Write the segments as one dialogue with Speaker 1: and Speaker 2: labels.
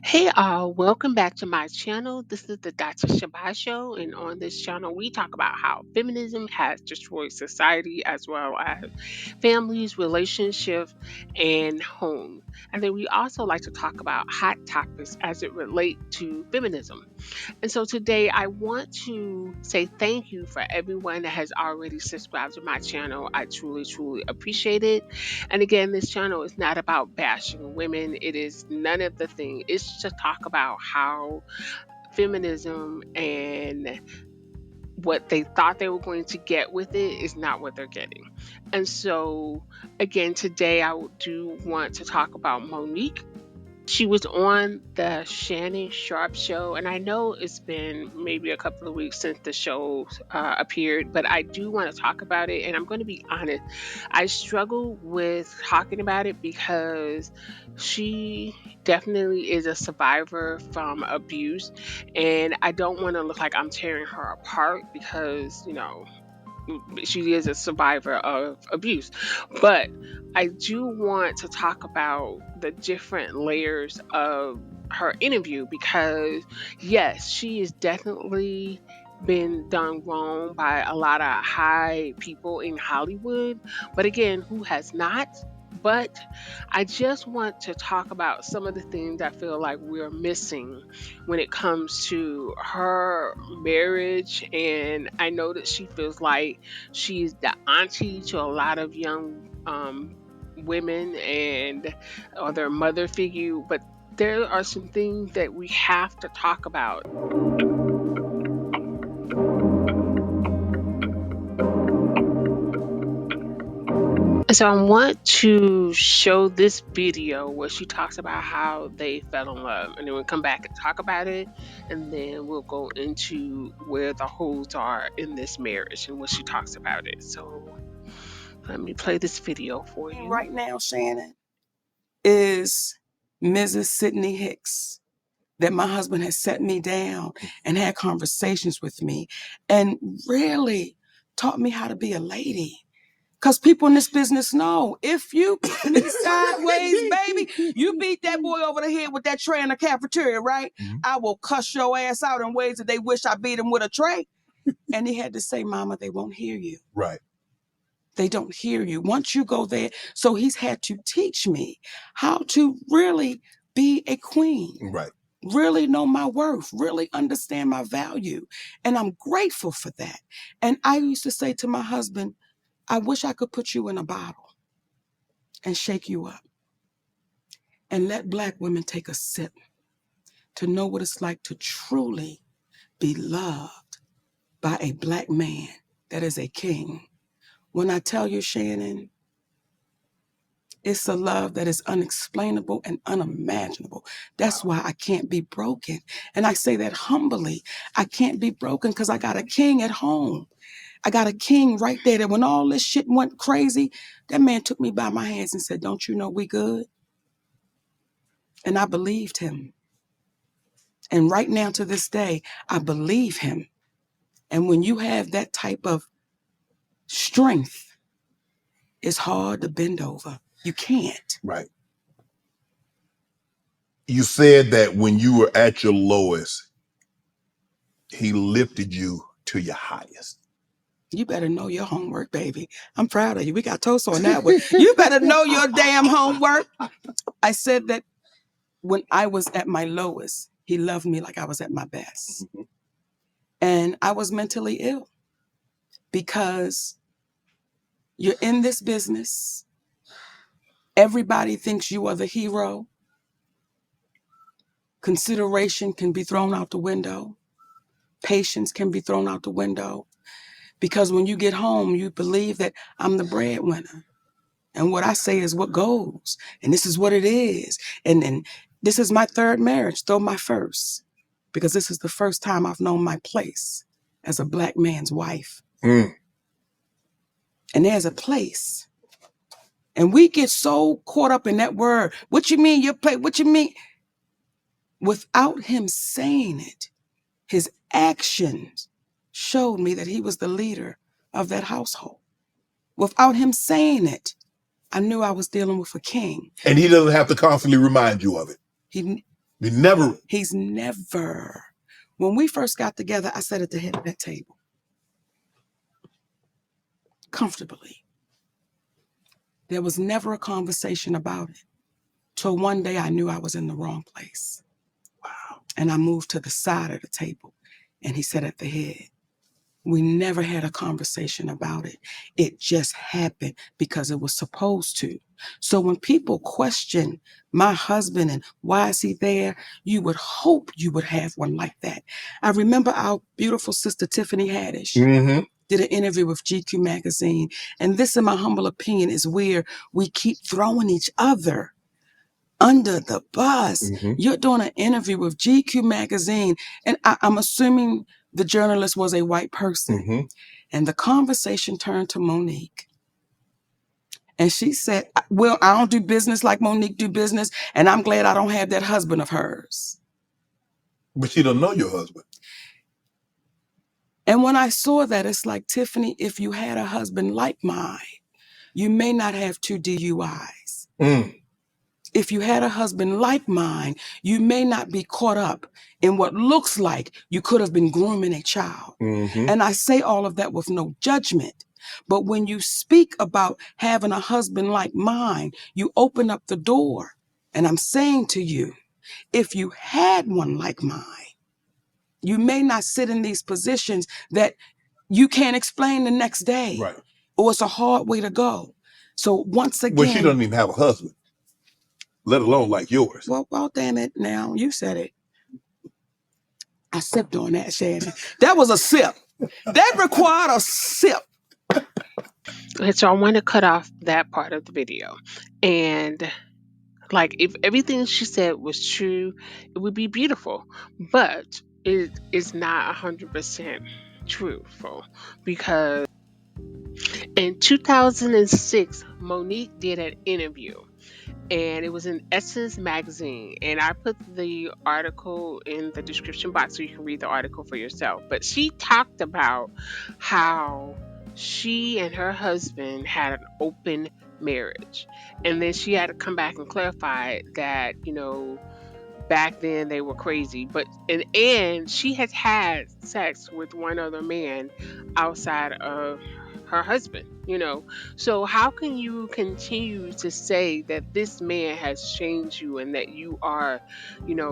Speaker 1: Hey all, welcome back to my channel. This is the Dr. Shabbat Show, and on this channel, we talk about how feminism has destroyed society as well as families, relationships, and home. And then we also like to talk about hot topics as it relate to feminism. And so today I want to say thank you for everyone that has already subscribed to my channel. I truly, truly appreciate it. And again, this channel is not about bashing women. It is none of the thing. It's to talk about how feminism and what they thought they were going to get with it is not what they're getting. And so again, today I do want to talk about Monique. She was on the Shannon Sharp show, and I know it's been maybe a couple of weeks since the show appeared, but I do want to talk about it. And I'm going to be honest, I struggle with talking about it because she definitely is a survivor from abuse, and I don't want to look like I'm tearing her apart because, she is a survivor of abuse. But I do want to talk about the different layers of her interview because, yes, she is definitely been done wrong by a lot of high people in Hollywood. But again, who has not? But I just want to talk about some of the things I feel like we're missing when it comes to her marriage. And I know that she feels like she's the auntie to a lot of young women and or their mother figure, but there are some things that we have to talk about. So I want to show this video where she talks about how they fell in love, and then we'll come back and talk about it, and then we'll go into where the holes are in this marriage and what she talks about it. So let me play this video for you.
Speaker 2: Right now, Shannon, is Mrs. Sidney Hicks, that my husband has set me down and had conversations with me and really taught me how to be a lady. Because people in this business know if you put me sideways, baby, you beat that boy over the head with that tray in the cafeteria, right? Mm-hmm. I will cuss your ass out in ways that they wish I beat him with a tray. And he had to say, Mama, they won't hear you. Right. They don't hear you. Once you go there, so he's had to teach me how to really be a queen. Right. Really know my worth, really understand my value. And I'm grateful for that. And I used to say to my husband, I wish I could put you in a bottle and shake you up and let Black women take a sip to know what it's like to truly be loved by a Black man that is a king. When I tell you, Shannon, it's a love that is unexplainable and unimaginable. That's why I can't be broken. And I say that humbly. I can't be broken because I got a king at home. I got a king right there that when all this shit went crazy, that man took me by my hands and said, don't you know we good? And I believed him. And right now to this day, I believe him. And when you have that type of strength, it's hard to bend over. You can't. Right. You said that when you were at your lowest, he lifted you to your highest. You better know your homework, baby. I'm proud of you. We got toast on that one. You better know your damn homework. I said that when I was at my lowest, he loved me like I was at my best. Mm-hmm. And I was mentally ill because you're in this business. Everybody thinks you are the hero. Consideration can be thrown out the window. Patience can be thrown out the window. Because when you get home, you believe that I'm the breadwinner. And what I say is what goes. And this is what it is. And then this is my third marriage, though my first. Because this is the first time I've known my place as a Black man's wife. Mm. And there's a place. And we get so caught up in that word. What you mean your place? What you mean? Without him saying it, his actions showed me that he was the leader of that household. Without him saying it, I knew I was dealing with a king. And he doesn't have to constantly remind you of it.
Speaker 3: We never.
Speaker 2: He's never. When we first got together, I sat at the head of that table comfortably. There was never a conversation about it. Till one day I knew I was in the wrong place.
Speaker 3: Wow.
Speaker 2: And I moved to the side of the table and he sat at the head. We never had a conversation about it. It just happened because it was supposed to. So when people question my husband and why is he there, you would hope you would have one like that. I remember our beautiful sister Tiffany Haddish did an interview with GQ magazine. And this, in my humble opinion, is where we keep throwing each other under the bus. You're doing an interview with GQ magazine, and I'm assuming the journalist was a white person. And the conversation turned to Monique. And she said, well, I don't do business like Monique do business, and I'm glad I don't have that husband of hers.
Speaker 3: But she don't know your husband.
Speaker 2: And when I saw that, it's like, Tiffany, if you had a husband like mine, you may not have 2 DUIs. If you had a husband like mine, you may not be caught up in what looks like you could have been grooming a child. And I say all of that with no judgment. But when you speak about having a husband like mine, you open up the door. And I'm saying to you, if you had one like mine, you may not sit in these positions that you can't explain the next day.
Speaker 3: Right.
Speaker 2: Or it's a hard way to go. So once again.
Speaker 3: Well, she doesn't even have a husband, let alone like yours.
Speaker 2: Well, damn it. Now you said it. I sipped on that, Shannon. That was a sip. That required a sip.
Speaker 1: And so I want to cut off that part of the video. And like, if everything she said was true, it would be beautiful. But it is not 100% truthful, because in 2006, Monique did an interview, and it was in Essence magazine. And I put the article in the description box so you can read the article for yourself. But she talked about how she and her husband had an open marriage. And then she had to come back and clarify that, back then they were crazy. But and she has had sex with one other man outside of her husband. So how can you continue to say that this man has changed you and that you are,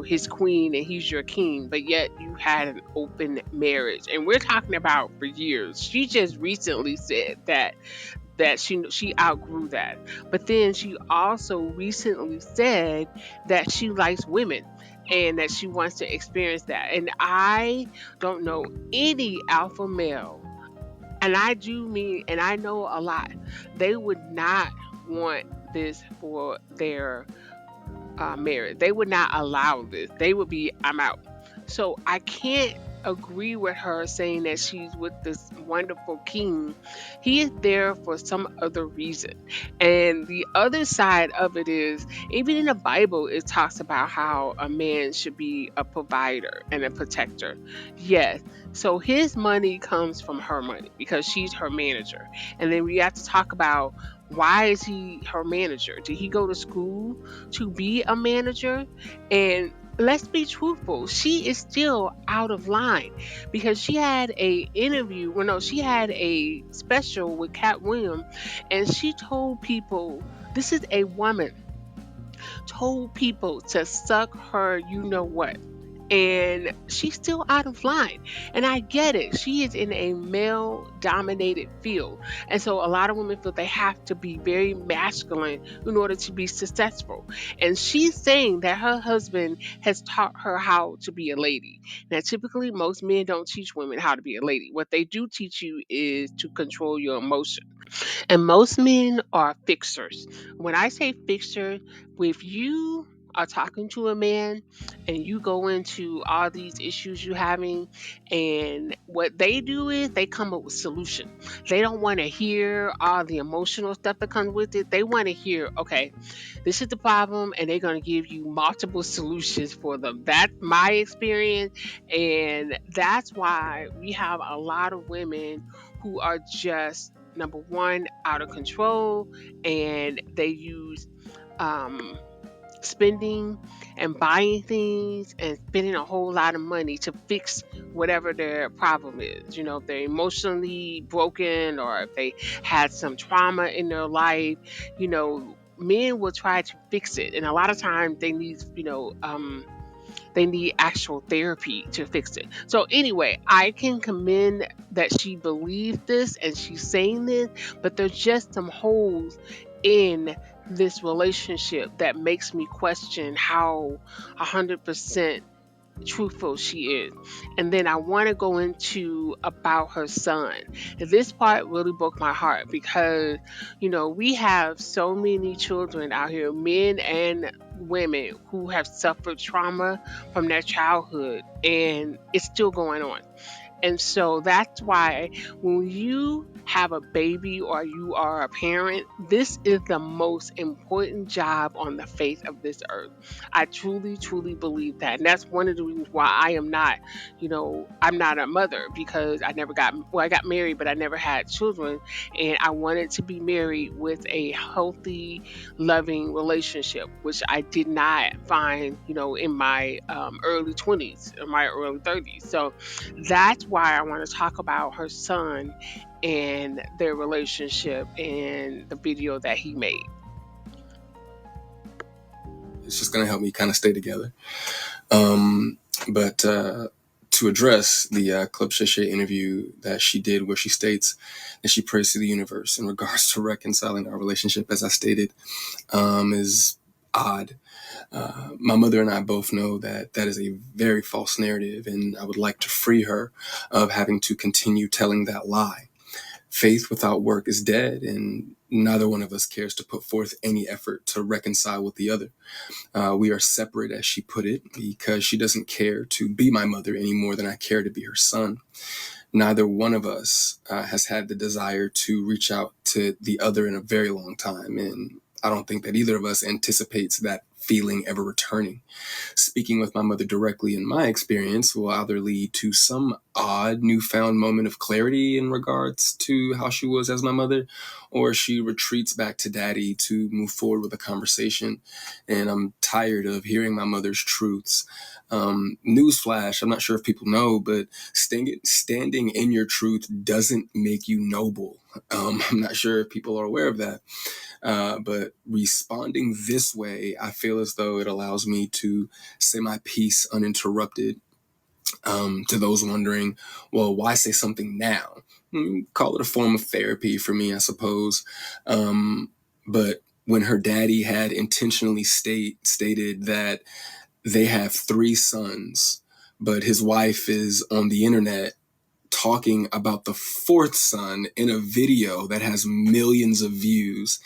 Speaker 1: his queen and he's your king, but yet you had an open marriage? And we're talking about for years. She just recently said that she outgrew that. But then she also recently said that she likes women and that she wants to experience that. And I don't know any alpha male, and I do mean, and I know a lot, they would not want this for their marriage. They would not allow this. They would be, I'm out. So I can't agree with her saying that she's with this wonderful king. He is there for some other reason. And the other side of it is, even in the Bible, it talks about how a man should be a provider and a protector. Yes. So his money comes from her money because she's her manager. And then we have to talk about, why is he her manager? Did he go to school to be a manager? And let's be truthful, she is still out of line, because she had a interview, well, no, she had a special with Cat Williams, and she told people, this is a woman, told people to suck her, you know what. And she's still out of line. And I get it. She is in a male dominated field. And so a lot of women feel they have to be very masculine in order to be successful. And she's saying that her husband has taught her how to be a lady. Now, typically, most men don't teach women how to be a lady. What they do teach you is to control your emotions. And most men are fixers. When I say fixer, if you are talking to a man and you go into all these issues you're having, and what they do is they come up with solutions. They don't want to hear all the emotional stuff that comes with it. They want to hear, okay, this is the problem, and they're going to give you multiple solutions for them. That's my experience. And that's why we have a lot of women who are just, number one, out of control, and they use um spending and buying things and spending a whole lot of money to fix whatever their problem is. You know, if they're emotionally broken or if they had some trauma in their life, men will try to fix it. And a lot of times they need, they need actual therapy to fix it. So anyway, I can commend that she believed this and she's saying this, but there's just some holes in this relationship that makes me question how 100% truthful she is. And then I want to go into about her son. This part really broke my heart because, we have so many children out here, men and women, who have suffered trauma from their childhood, and it's still going on. And so that's why when you have a baby or you are a parent, this is the most important job on the face of this earth. I truly, truly believe that. And that's one of the reasons why I am not, I'm not a mother, because I got married, but I never had children. And I wanted to be married with a healthy, loving relationship, which I did not find, in my early 20s or my early 30s. So that's why I want to talk about her son and their relationship and the video that he made.
Speaker 4: It's just going to help me kind of stay together. But to address the Club Shay Shay interview that she did, where she states that she prays to the universe in regards to reconciling our relationship, as I stated, is odd. My mother and I both know that that is a very false narrative, and I would like to free her of having to continue telling that lie. Faith without work is dead, and neither one of us cares to put forth any effort to reconcile with the other. We are separate, as she put it, because she doesn't care to be my mother any more than I care to be her son. Neither one of us has had the desire to reach out to the other in a very long time, and I don't think that either of us anticipates that feeling ever returning. Speaking with my mother directly, in my experience, will either lead to some odd newfound moment of clarity in regards to how she was as my mother, or she retreats back to daddy to move forward with a conversation. And I'm tired of hearing my mother's truths. Newsflash, I'm not sure if people know, but standing in your truth doesn't make you noble. I'm not sure if people are aware of that. But responding this way, I feel as though it allows me to say my piece uninterrupted. To those wondering, well, why say something now? Call it a form of therapy for me, I suppose. But when her daddy had intentionally stated that they have 3 sons, but his wife is on the internet talking about the 4th son in a video that has millions of views,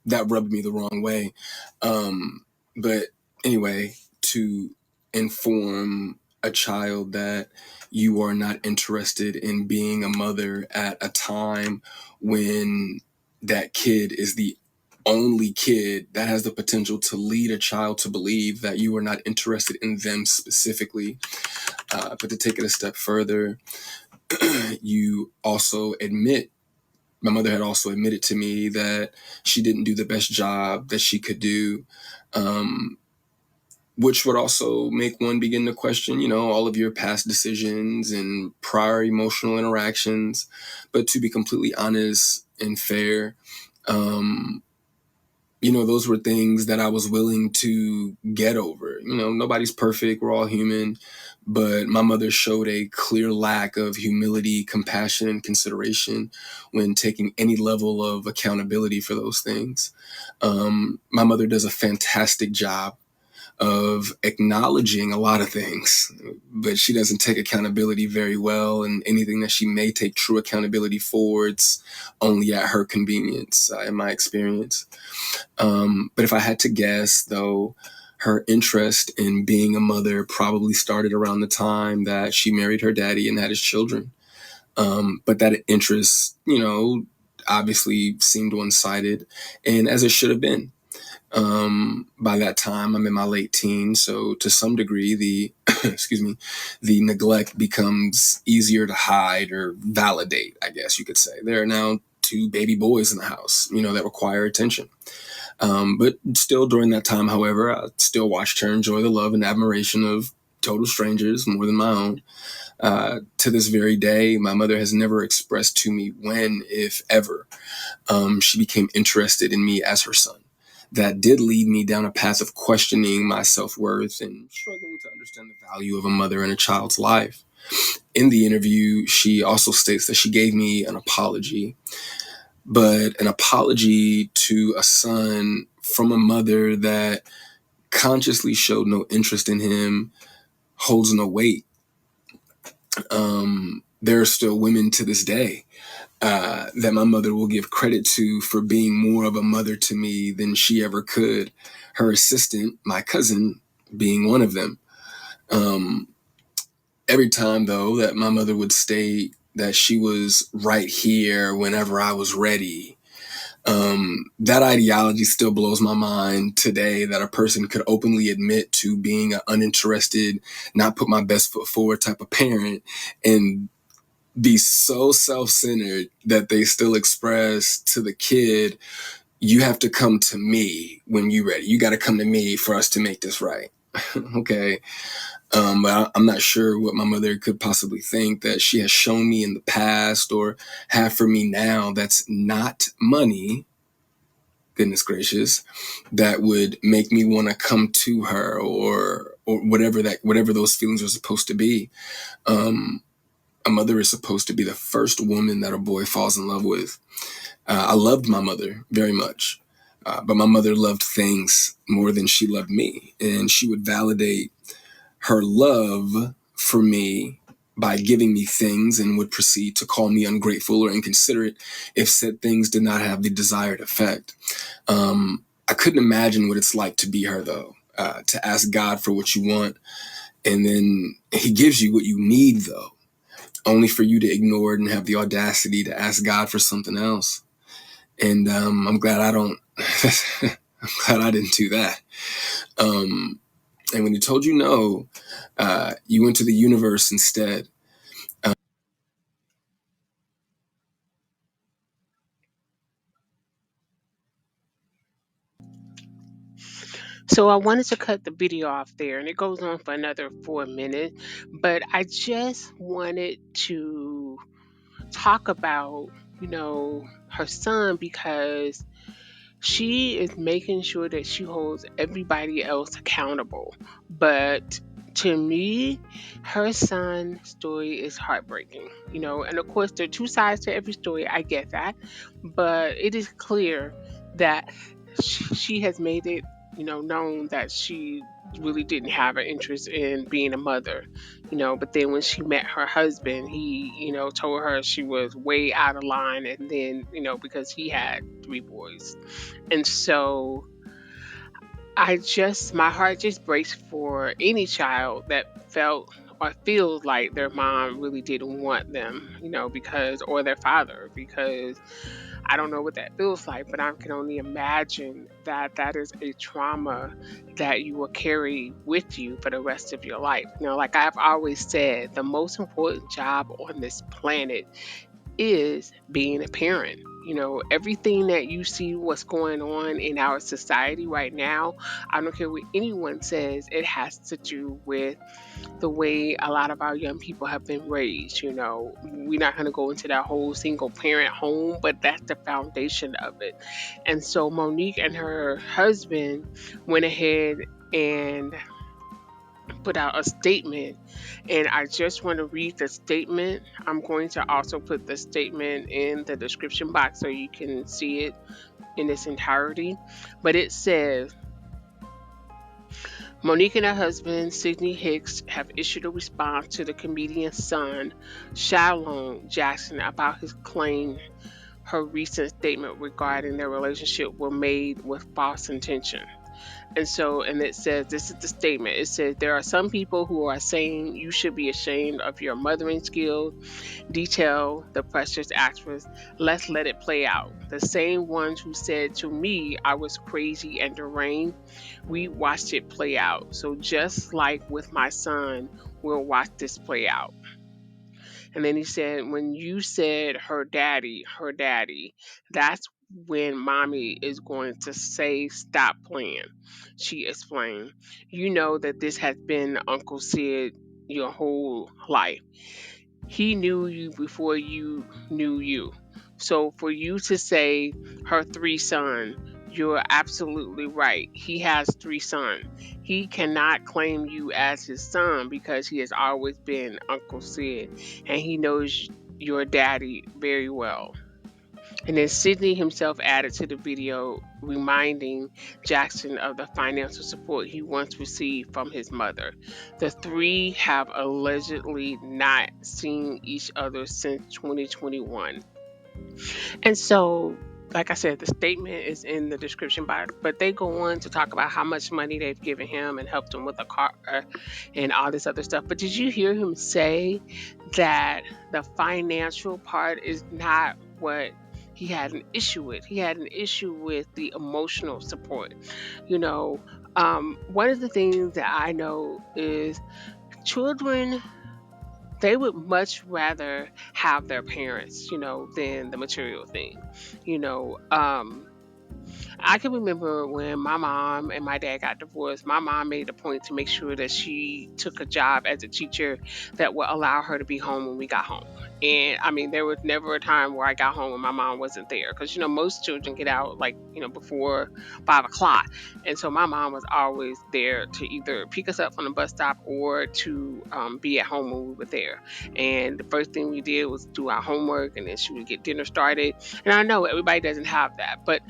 Speaker 4: that rubbed me the wrong way. But anyway, to inform a child that you are not interested in being a mother at a time when that kid is the only kid, that has the potential to lead a child to believe that you are not interested in them specifically. But to take it a step further, you also admit, my mother had also admitted to me that she didn't do the best job that she could do, which would also make one begin to question, all of your past decisions and prior emotional interactions. But to be completely honest and fair, those were things that I was willing to get over. Nobody's perfect. We're all human. But my mother showed a clear lack of humility, compassion, and consideration when taking any level of accountability for those things. My mother does a fantastic job of acknowledging a lot of things, but she doesn't take accountability very well. And anything that she may take true accountability for, it's only at her convenience, in my experience. But if I had to guess, though, her interest in being a mother probably started around the time that she married her daddy and had his children. But that interest, obviously seemed one-sided, and as it should have been. By that time, I'm in my late teens, so to some degree, the excuse me, the neglect becomes easier to hide or validate, I guess you could say. There are now 2 baby boys in the house, that require attention. But still, during that time, however, I still watched her enjoy the love and admiration of total strangers more than my own. To this very day, my mother has never expressed to me when, if ever, she became interested in me as her son. That did lead me down a path of questioning my self worth and struggling to understand the value of a mother in a child's life. In the interview, she also states that she gave me an apology, but an apology to a son from a mother that consciously showed no interest in him holds no weight. There are still women to this day that my mother will give credit to for being more of a mother to me than she ever could. Her assistant, my cousin, being one of them. Um, every time, though, that my mother would state that she was right here whenever I was ready, that ideology still blows my mind today, that a person could openly admit to being an uninterested, not put my best foot forward type of parent and be so self-centered that they still express to the kid, you have to come to me when you're ready. You got to come to me for us to make this right. Okay. But I'm not sure what my mother could possibly think that she has shown me in the past or have for me now that's not money, goodness gracious, that would make me want to come to her or whatever those feelings are supposed to be. Um, a mother is supposed to be the first woman that a boy falls in love with. I loved my mother very much, but my mother loved things more than she loved me. And she would validate her love for me by giving me things and would proceed to call me ungrateful or inconsiderate if said things did not have the desired effect. I couldn't imagine what it's like to be her, though, to ask God for what you want, and then He gives you what you need, though, only for you to ignore it and have the audacity to ask God for something else. And I'm glad I don't. I'm glad I didn't do that. And when He told you no, you went to the universe instead.
Speaker 1: So I wanted to cut the video off there, and it goes on for another 4 minutes, but I just wanted to talk about, her son, because she is making sure that she holds everybody else accountable. But to me, her son's story is heartbreaking, and of course, there are two sides to every story. I get that. But it is clear that she has made it, known that she really didn't have an interest in being a mother, but then when she met her husband, he, told her she was way out of line, and then, because he had three boys. And so my heart just breaks for any child that felt or feels like their mom really didn't want them, or their father, because I don't know what that feels like, but I can only imagine that that is a trauma that you will carry with you for the rest of your life. Like I've always said, the most important job on this planet is being a parent. Everything that you see what's going on in our society right now, I don't care what anyone says, it has to do with the way a lot of our young people have been raised. We're not going to go into that whole single parent home, but that's the foundation of it. And so Monique and her husband went ahead and put out a statement, and I just want to read the statement. I'm going to also put the statement in the description box so you can see it in its entirety. But it says, Monique and her husband, Sidney Hicks, have issued a response to the comedian's son, Shalom Jackson, about his claim her recent statement regarding their relationship were made with false intention. And it says, this is the statement. It says, there are some people who are saying you should be ashamed of your mothering skills. Detail the precious actress. Let's let it play out. The same ones who said to me I was crazy and deranged, we watched it play out. So just like with my son, we'll watch this play out. And then he said, when you said her daddy, that's when mommy is going to say stop playing. She explained, you know that this has been Uncle Sid your whole life. He knew you before you knew you. So for you to say her three sons, you're absolutely right. He has three sons. He cannot claim you as his son because he has always been Uncle Sid and he knows your daddy very well. And then Sidney himself added to the video, reminding Jackson of the financial support he once received from his mother. The three have allegedly not seen each other since 2021. And so, like I said, the statement is in the description bar, but they go on to talk about how much money they've given him and helped him with a car and all this other stuff. But did you hear him say that the financial part is not what he had an issue with? He had an issue with the emotional support. You know, one of the things that I know is children, they would much rather have their parents, than the material thing. You know, I can remember when my mom and my dad got divorced, my mom made a point to make sure that she took a job as a teacher that would allow her to be home when we got home. And I mean, there was never a time where I got home and my mom wasn't there. Because, most children get out like, before 5 o'clock. And so my mom was always there to either pick us up from the bus stop or to be at home when we were there. And the first thing we did was do our homework and then she would get dinner started. And I know everybody doesn't have that, but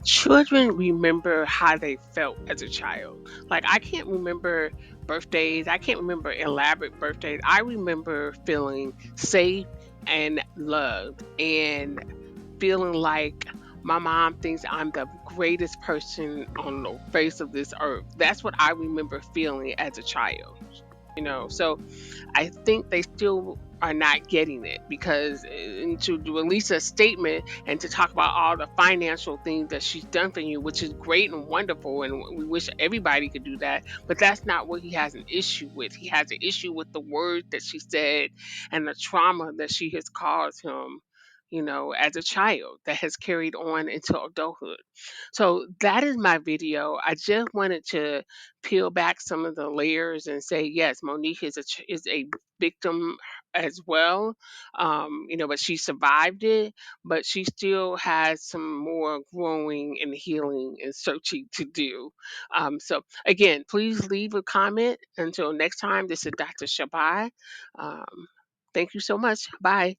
Speaker 1: children remember how they felt as a child. Like, I can't remember birthdays, I can't remember elaborate birthdays. I remember feeling safe and loved and feeling like my mom thinks I'm the greatest person on the face of this earth. That's what I remember feeling as a child. So I think they still are not getting it because and to release a statement and to talk about all the financial things that she's done for you, which is great and wonderful, and we wish everybody could do that. But that's not what he has an issue with. He has an issue with the words that she said and the trauma that she has caused him. As a child that has carried on into adulthood. So that is my video. I just wanted to peel back some of the layers and say, yes, Monique is a victim as well. But she survived it, but she still has some more growing and healing and searching to do. So again, please leave a comment. Until next time, this is Dr. Shabai. Um, thank you so much. Bye.